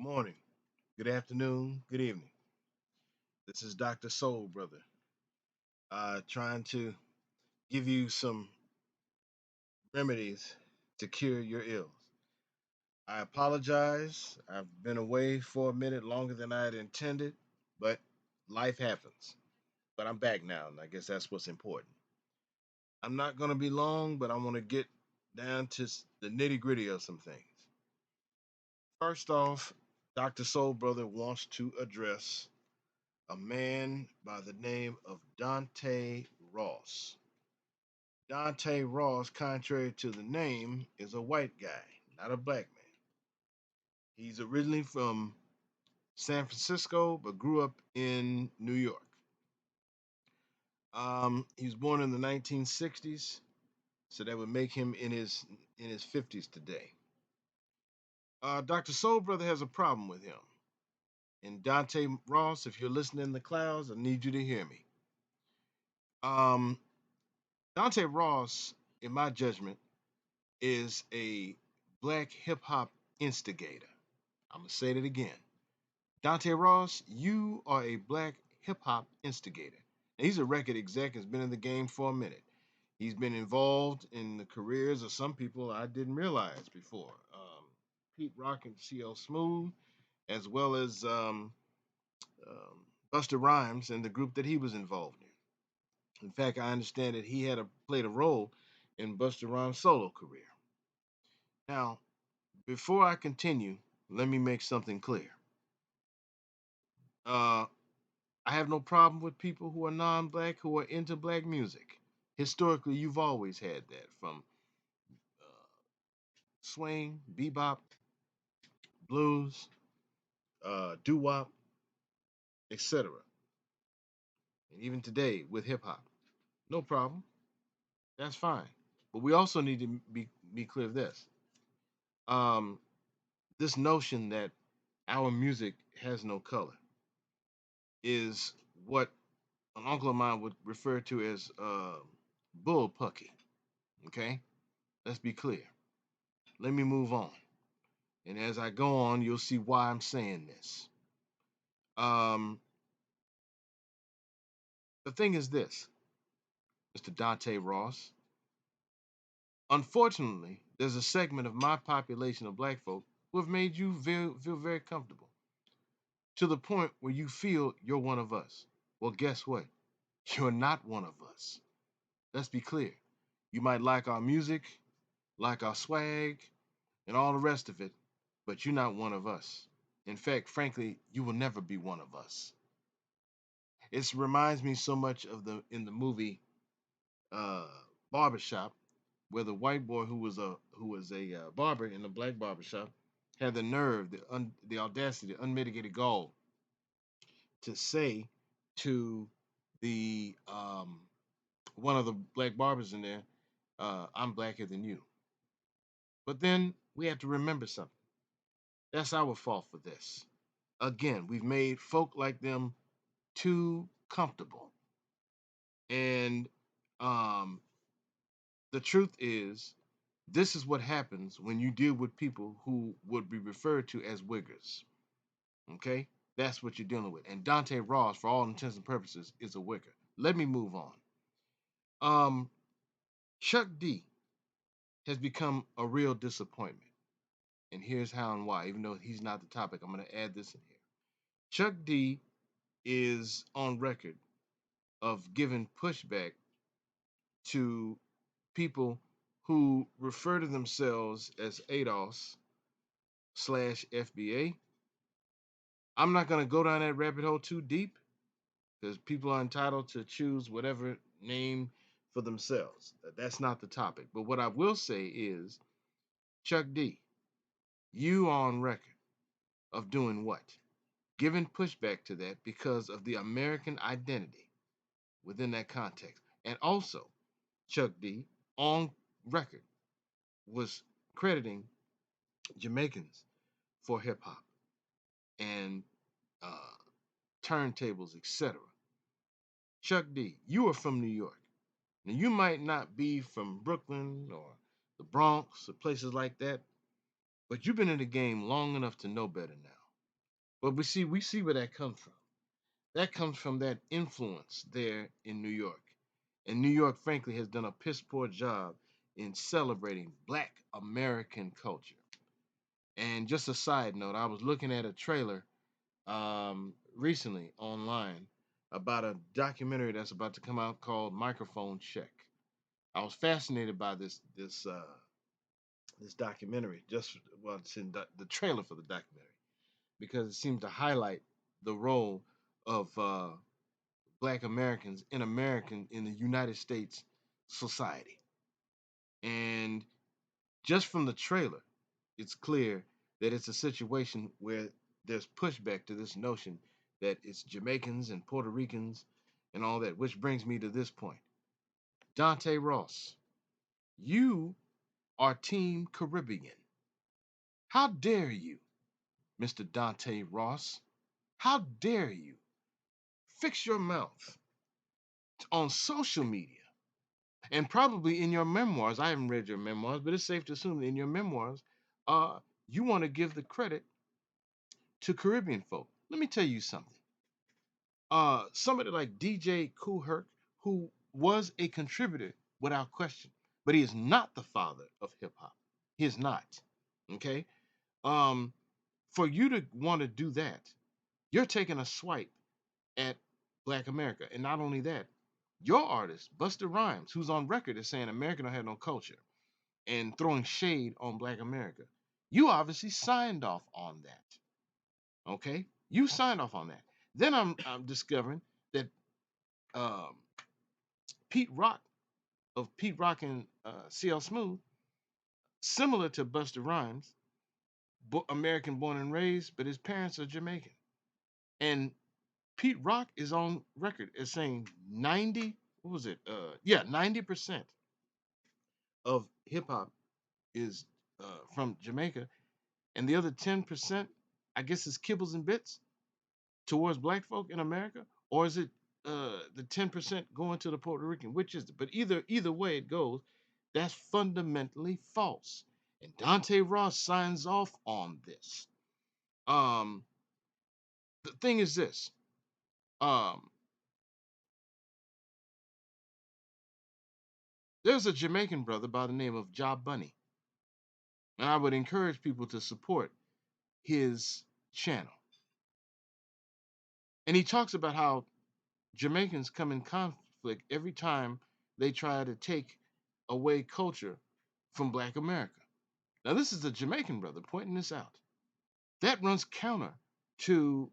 Good morning, good afternoon, good evening. This is Dr. Soul Brother, trying to give you some remedies to cure your ills. I apologize. I've been away for a minute longer than I had intended, but life happens. But I'm back now, and I guess that's what's important. I'm not going to be long, but I want to get down to the nitty gritty of some things. First off, Dr. Soul Brother wants to address a man by the name of Dante Ross. Dante Ross, contrary to the name, is a white guy, not a black man. He's originally from San Francisco, but grew up in New York. He was born in the 1960s, so that would make him in his 50s today. Dr. Soul Brother has a problem with him. And Dante Ross, if you're listening in the clouds, I need you to hear me. Um, Dante Ross, in my judgment, is a black hip hop instigator. I'm gonna say that again. Dante Ross, you are a black hip hop instigator. And he's a record exec, has been in the game for a minute. He's been involved in the careers of some people I didn't realize before. Pete Rock and CL Smooth, as well as Buster Rhymes and the group that he was involved in. In fact, I understand that he played a role in Buster Rhymes' solo career. Now, before I continue, let me make something clear. Uh, I have no problem with people who are non-black who are into black music. Historically, you've always had that from uh, swing, bebop, blues, doo-wop, etc. And even today with hip hop, no problem. That's fine. But we also need to be clear of this. Um, this notion that our music has no color is what an uncle of mine would refer to as bullpucky. Okay, let's be clear. Let me move on, and as I go on, you'll see why I'm saying this. Um, the thing is this, Mr. Dante Ross. Unfortunately, there's a segment of my population of black folk who have made you feel very comfortable to the point where you feel you're one of us. Well, guess what? You're not one of us. Let's be clear. You might like our music, like our swag, and all the rest of it, but you're not one of us. In fact, frankly, you will never be one of us. It reminds me so much of the in the movie uh, Barbershop, where the white boy who was a barber in the black barbershop had the nerve, the audacity, the unmitigated gall to say to the one of the black barbers in there, "I'm blacker than you." But then we have to remember something. That's our fault for this. Again, we've made folk like them too comfortable. And um, the truth is, this is what happens when you deal with people who would be referred to as wiggers. Okay? That's what you're dealing with. And Dante Ross, for all intents and purposes, is a wigger. Let me move on. Um, Chuck D has become a real disappointment. And here's how and why. Even though he's not the topic, I'm going to add this in here. Chuck D is on record of giving pushback to people who refer to themselves as ADOS slash FBA. I'm not going to go down that rabbit hole too deep because people are entitled to choose whatever name for themselves. That's not the topic. But what I will say is, Chuck D, you are on record of doing what? Giving pushback to that because of the American identity within that context. And also, Chuck D, on record, was crediting Jamaicans for hip hop and uh, turntables, etc. Chuck D, you are from New York. Now, you might not be from Brooklyn or the Bronx or places like that, but you've been in the game long enough to know better now. But we see where that comes from. That comes from that influence there in New York. And New York, frankly, has done a piss poor job in celebrating Black American culture. And just a side note, I was looking at a trailer recently online about a documentary that's about to come out called Microphone Check. I was fascinated by this documentary. Just well, it's in the trailer for the documentary because it seems to highlight the role of Black Americans in the United States society. And just from the trailer, it's clear that it's a situation where there's pushback to this notion that it's Jamaicans and Puerto Ricans and all that, which brings me to this point. Dante Ross, you are Team Caribbean. How dare you, Mr. Dante Ross? How dare you fix your mouth on social media and probably in your memoirs? I haven't read your memoirs, but it's safe to assume that in your memoirs, uh, you want to give the credit to Caribbean folk. Let me tell you something. Somebody like DJ Kool Herc, who was a contributor without question, but he is not the father of hip hop. He is not. Okay. Um, for you to want to do that, you're taking a swipe at Black America, and not only that, your artist Busta Rhymes, who's on record as saying America don't have no culture and throwing shade on Black America, you obviously signed off on that. Okay, you signed off on that. Then I'm discovering that um, Pete Rock of Pete Rock and CL Smooth, similar to Busta Rhymes, American born and raised, but his parents are Jamaican. And Pete Rock is on record as saying 90, what was it? 90% of hip hop is from Jamaica, and the other 10%, I guess, is kibbles and bits towards black folk in America, or is it the 10% going to the Puerto Rican? Which is it? But either way it goes, that's fundamentally false. And Dante Ross signs off on this. Um, the thing is this. Um, there's a Jamaican brother by the name of Job Bunny, and I would encourage people to support his channel. And he talks about how Jamaicans come in conflict every time they try to take away culture from Black America. Now, this is a Jamaican brother pointing this out. That runs counter to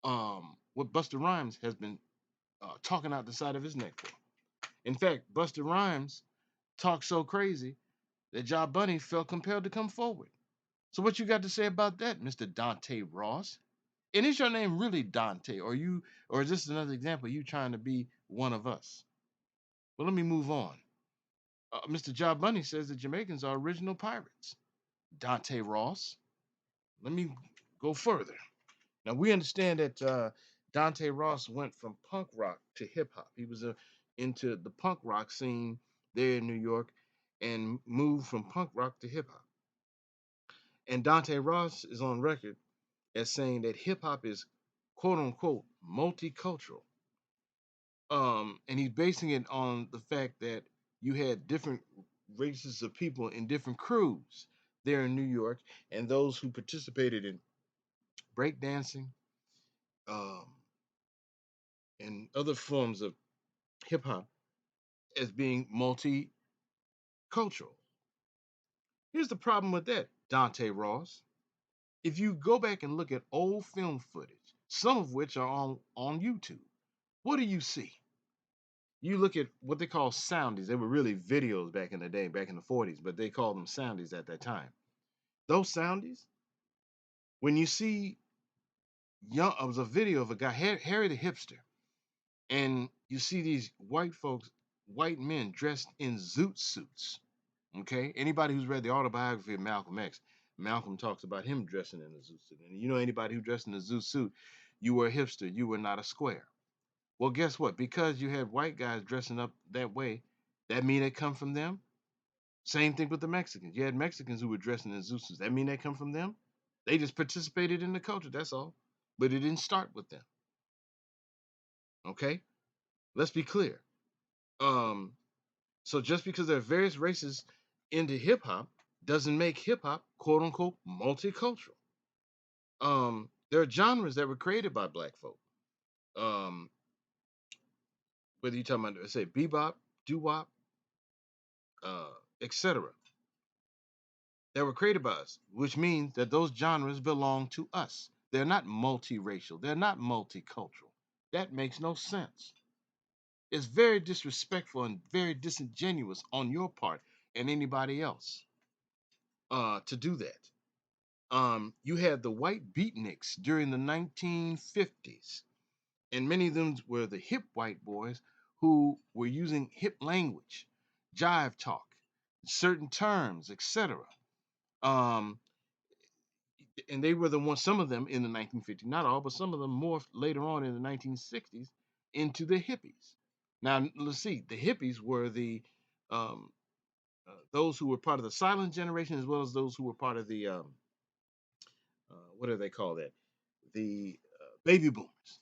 what Busta Rhymes has been talking out the side of his neck for. In fact, Busta Rhymes talked so crazy that Job Bunny felt compelled to come forward. So, what you got to say about that, Mr. Dante Ross? And is your name really Dante, or is this another example of you trying to be one of us? Well, let me move on. Mr. Job Bunny says that Jamaicans are original pirates. Dante Ross. Let me go further. Now we understand that Dante Ross went from punk rock to hip hop. He was into the punk rock scene there in New York and moved from punk rock to hip hop. And Dante Ross is on record as saying that hip hop is quote unquote multicultural. And he's basing it on the fact that you had different races of people in different crews there in New York, and those who participated in breakdancing um, and other forms of hip hop as being multicultural. Here's the problem with that, Dante Ross. If you go back and look at old film footage, some of which are on YouTube, what do you see? You look at what they call soundies. They were really videos back in the day, back in the 40s, but they called them soundies at that time. Those soundies, when you see it was a video of a guy, Harry the hipster, and you see these white folks, white men dressed in zoot suits. Okay, anybody who's read the autobiography of Malcolm X, Malcolm talks about him dressing in a zoot suit. And you know, anybody who dressed in a zoot suit, you were a hipster, you were not a square. Well, guess what? Because you had white guys dressing up that way, that mean they come from them. Same thing with the Mexicans. You had Mexicans who were dressing in zoot suits. That mean they come from them. They just participated in the culture. That's all. but it didn't start with them. Okay, let's be clear. Um, so just because there are various races into hip hop doesn't make hip hop quote unquote multicultural. There are genres that were created by black folk. Um, whether you're talking about say bebop, doo wop, etc., that were created by us, which means that those genres belong to us. They're not multiracial. They're not multicultural. That makes no sense. It's very disrespectful and very disingenuous on your part and anybody else to do that. You had the white beatniks during the 1950s, and many of them were the hip white boys who were using hip language, jive talk, certain terms, etc. Um, and they were the ones, some of them in the 1950s, not all, but some of them morphed later on in the 1960s into the hippies. Now, let's see, the hippies were the um, those who were part of the silent generation, as well as those who were part of the what do they call that? The baby boomers.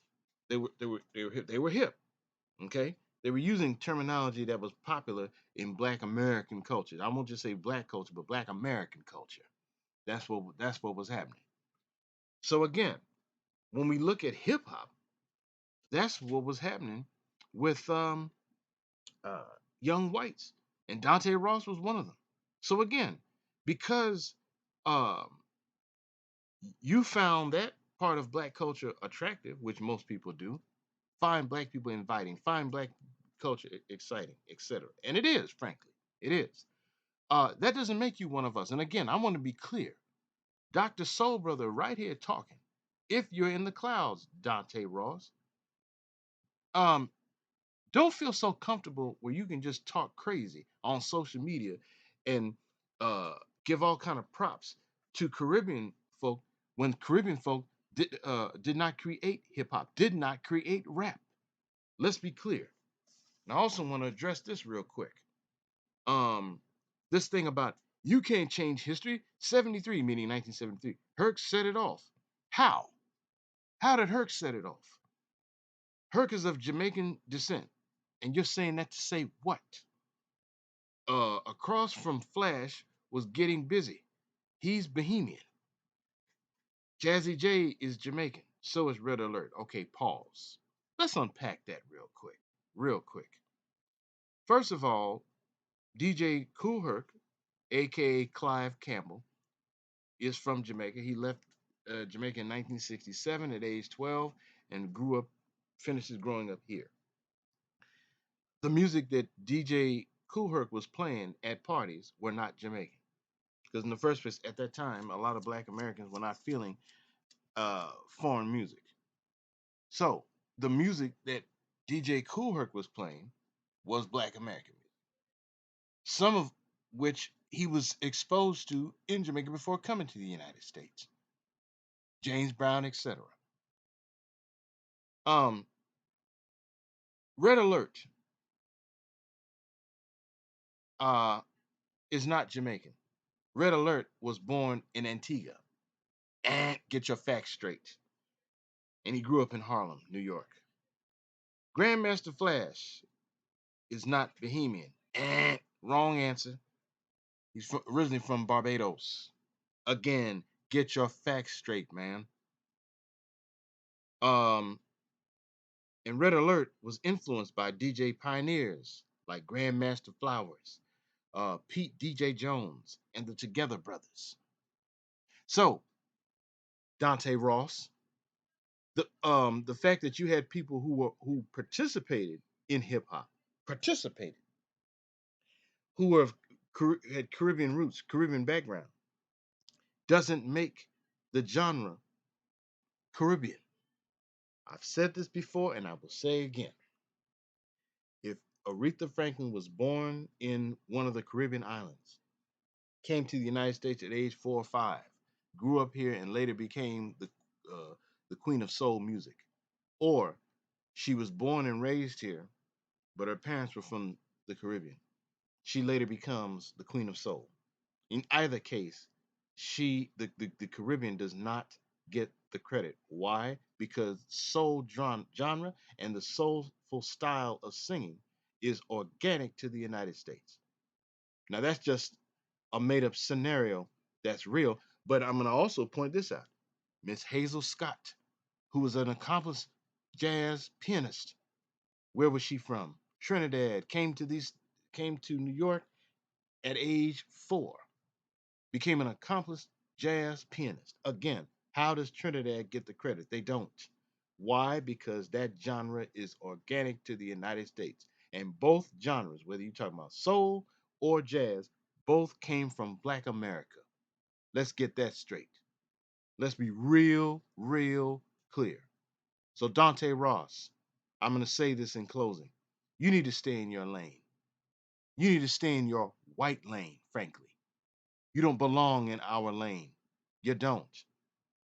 They were hip. Okay, they were using terminology that was popular in Black American culture. I won't just say Black culture, but Black American culture. That's what was happening. So again, when we look at hip hop, that's what was happening with uh, young whites, and Dante Ross was one of them. So again, because um, you found that part of black culture attractive, which most people do, find black people inviting, find black culture exciting, etc. And it is, frankly, it is. That doesn't make you one of us. And again, I want to be clear. Dr. Soul Brother right here talking. If you're in the clouds, Dante Ross, um, don't feel so comfortable where you can just talk crazy on social media and uh, give all kind of props to Caribbean folk when Caribbean folk did not create hip hop, did not create rap. Let's be clear. And I also want to address this real quick. Um, this thing about you can't change history. 73, meaning 1973. Herc set it off. How? How did Herc set it off? Herc is of Jamaican descent. And you're saying that to say what? Across from Flash was getting busy. He's Bohemian. Jazzy J is Jamaican. So is Red Alert. Okay, pause. Let's unpack that real quick. Real quick. First of all, DJ Kool Herc, aka Clive Campbell, is from Jamaica. He left Jamaica in 1967 at age 12 and finished his growing up here. The music that DJ Kool Herc was playing at parties were not Jamaican. Because in the first place, at that time, a lot of Black Americans were not feeling foreign music. So the music that DJ Kool Herc was playing was Black American music, some of which he was exposed to in Jamaica before coming to the United States. James Brown, etc. Um, Red Alert uh, is not Jamaican. Red Alert was born in Antigua. And get your facts straight. And he grew up in Harlem, New York. Grandmaster Flash is not Bohemian. Wrong answer. He's originally from Barbados. Again, get your facts straight, man. Um, and Red Alert was influenced by DJ pioneers like Grandmaster Flowers, Pete DJ Jones, and the Together Brothers. So, Dante Ross, the fact that you had people who participated in hip hop, participated, who had Caribbean roots, Caribbean background, doesn't make the genre Caribbean. I've said this before and I will say again. If Aretha Franklin was born in one of the Caribbean islands, came to the United States at age 4 or 5, grew up here, and later became the queen of soul music, or she was born and raised here, but her parents were from the Caribbean, she later becomes the queen of soul. In either case, the Caribbean does not get the credit. Why? Because soul genre and the soulful style of singing is organic to the United States. Now, that's just a made up scenario that's real, but I'm going to also point this out. Miss Hazel Scott, who was an accomplished jazz pianist. Where was she from? Trinidad. Came to New York at age 4. Became an accomplished jazz pianist. Again, how does Trinidad get the credit? They don't. Why? Because that genre is organic to the United States. And both genres, whether you're talking about soul or jazz, both came from Black America. Let's get that straight. Let's be real clear. So, Dante Ross, I'm going to say this in closing. You need to stay in your lane. You need to stay in your white lane, frankly. You don't belong in our lane. You don't.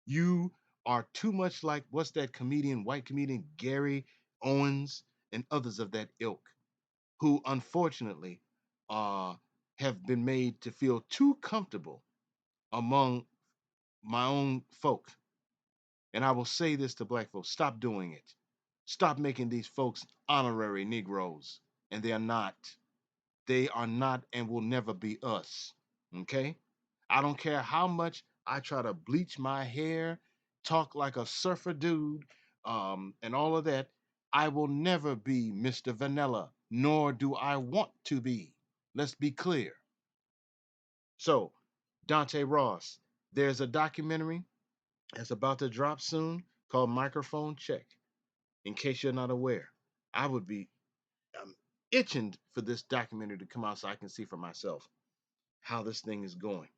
You are too much like what's that comedian, white comedian, Gary Owens, and others of that ilk, who unfortunately uh, have been made to feel too comfortable among my own folk. And I will say this to black folks: stop doing it. Stop making these folks honorary Negroes. And they are not. They are not and will never be us. Okay? I don't care how much I try to bleach my hair, talk like a surfer dude, and all of that. I will never be Mr. Vanilla, nor do I want to be. Let's be clear. So, Dante Ross, there's a documentary that's about to drop soon called Microphone Check. In case you're not aware, I would be I'm itching for this documentary to come out so I can see for myself how this thing is going.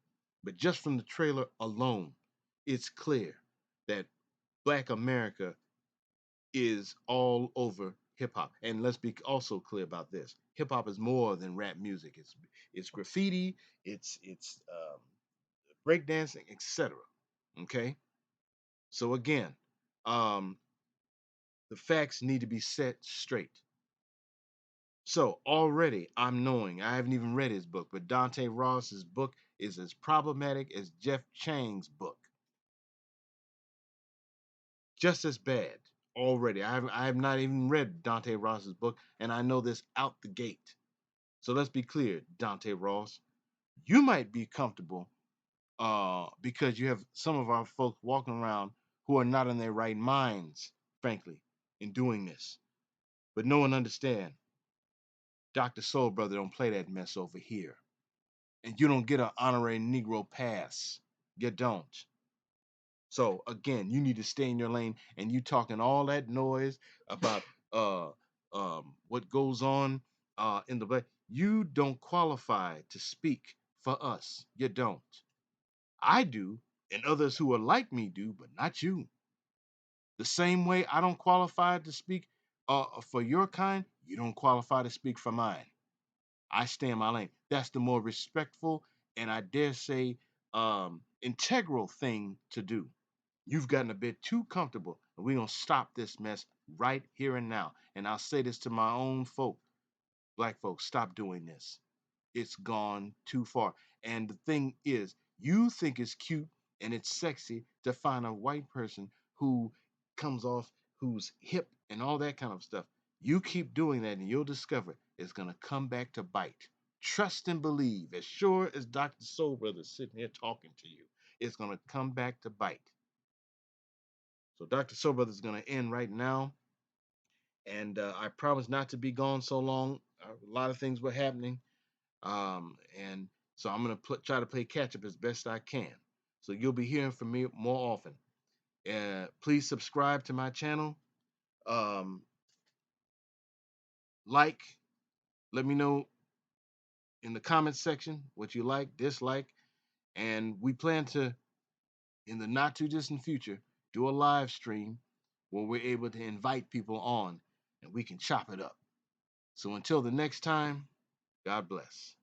But just from the trailer alone, it's clear that Black America is all over hip hop. And let's be also clear about this: hip hop is more than rap music. It's graffiti, it's breakdancing, etc. Okay, so again, um, the facts need to be set straight. So already I'm knowing, I haven't even read his book, but Dante Ross's book is as problematic as Jeff Chang's book. Just as bad already. I have not even read Dante Ross's book, and I know this out the gate. So let's be clear, Dante Ross. You might be comfortable because you have some of our folks walking around who are not in their right minds, frankly, in doing this. But no one understand. Dr. Soul Brother don't play that mess over here. And you don't get an honorary Negro pass. You don't. So again, you need to stay in your lane, and you talking all that noise about uh what goes on in the black. You don't qualify to speak for us. You don't. I do, and others who are like me do, but not you. The same way I don't qualify to speak for your kind, you don't qualify to speak for mine. I stay in my lane. That's the more respectful and I dare say integral thing to do. You've gotten a bit too comfortable, and we're going to stop this mess right here and now. And I'll say this to my own folk, black folks: stop doing this. It's gone too far. And the thing is, you think it's cute and it's sexy to find a white person who comes off, who's hip and all that kind of stuff. You keep doing that, and you'll discover it's going to come back to bite. Trust and believe, as sure as Dr. Soul Brother is sitting here talking to you, it's going to come back to bite. So Dr. Soul Brother is going to end right now. And I promise not to be gone so long. A lot of things were happening. And so I'm going to try to play catch up as best I can. So you'll be hearing from me more often. Please subscribe to my channel. Um, like, let me know in the comments section what you like, dislike. And we plan to, in the not too distant future, do a live stream where we're able to invite people on and we can chop it up. So until the next time, God bless.